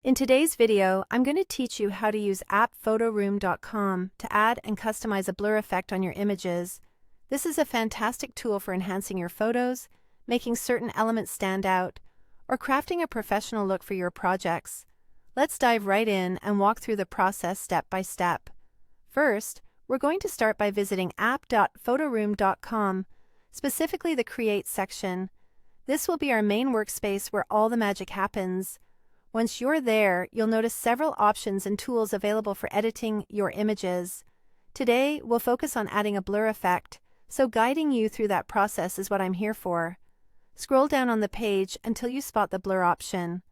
In today's video, I'm going to teach you how to use Photoroom.com to add and customize a blur effect on your images. This is a fantastic tool for enhancing your photos, making certain elements stand out, or crafting a professional look for your projects. Let's dive right in and walk through the process step by step. First, we're going to start by visiting app.photoroom.com, specifically the Create section. This will be our main workspace where all the magic happens. Once you're there, you'll notice several options and tools available for editing your images. Today, we'll focus on adding a blur effect, so guiding you through that process is what I'm here for. Scroll down on the page until you spot the blur option.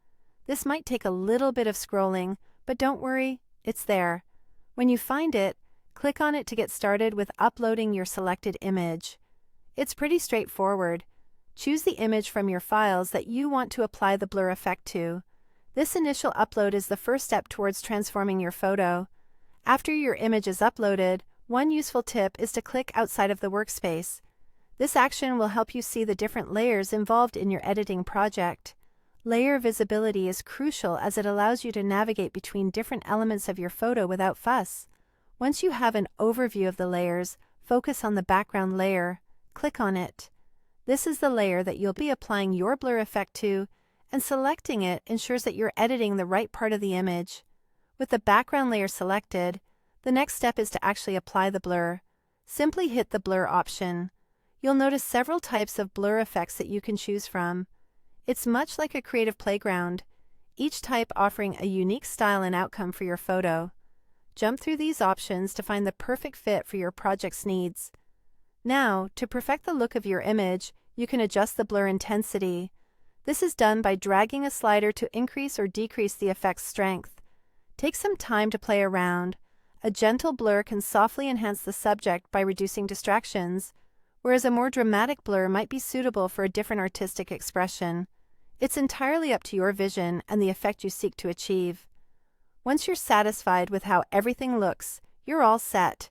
This might take a little bit of scrolling, but don't worry, it's there. When you find it, click on it to get started with uploading your selected image. It's pretty straightforward. Choose the image from your files that you want to apply the blur effect to. This initial upload is the first step towards transforming your photo. After your image is uploaded, one useful tip is to click outside of the workspace. This action will help you see the different layers involved in your editing project. Layer visibility is crucial as it allows you to navigate between different elements of your photo without fuss. Once you have an overview of the layers, focus on the background layer. Click on it. This is the layer that you'll be applying your blur effect to, and selecting it ensures that you're editing the right part of the image. With the background layer selected, the next step is to actually apply the blur. Simply hit the blur option. You'll notice several types of blur effects that you can choose from. It's much like a creative playground, each type offering a unique style and outcome for your photo. Jump through these options to find the perfect fit for your project's needs. Now, to perfect the look of your image, you can adjust the blur intensity. This is done by dragging a slider to increase or decrease the effect's strength. Take some time to play around. A gentle blur can softly enhance the subject by reducing distractions, whereas a more dramatic blur might be suitable for a different artistic expression. It's entirely up to your vision and the effect you seek to achieve. Once you're satisfied with how everything looks, you're all set.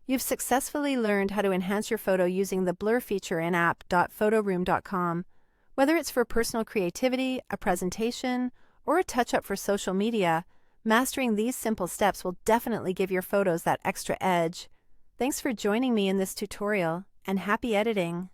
You've successfully learned how to enhance your photo using the blur feature in app.photoroom.com. Whether it's for personal creativity, a presentation, or a touch-up for social media, mastering these simple steps will definitely give your photos that extra edge. Thanks for joining me in this tutorial, and happy editing!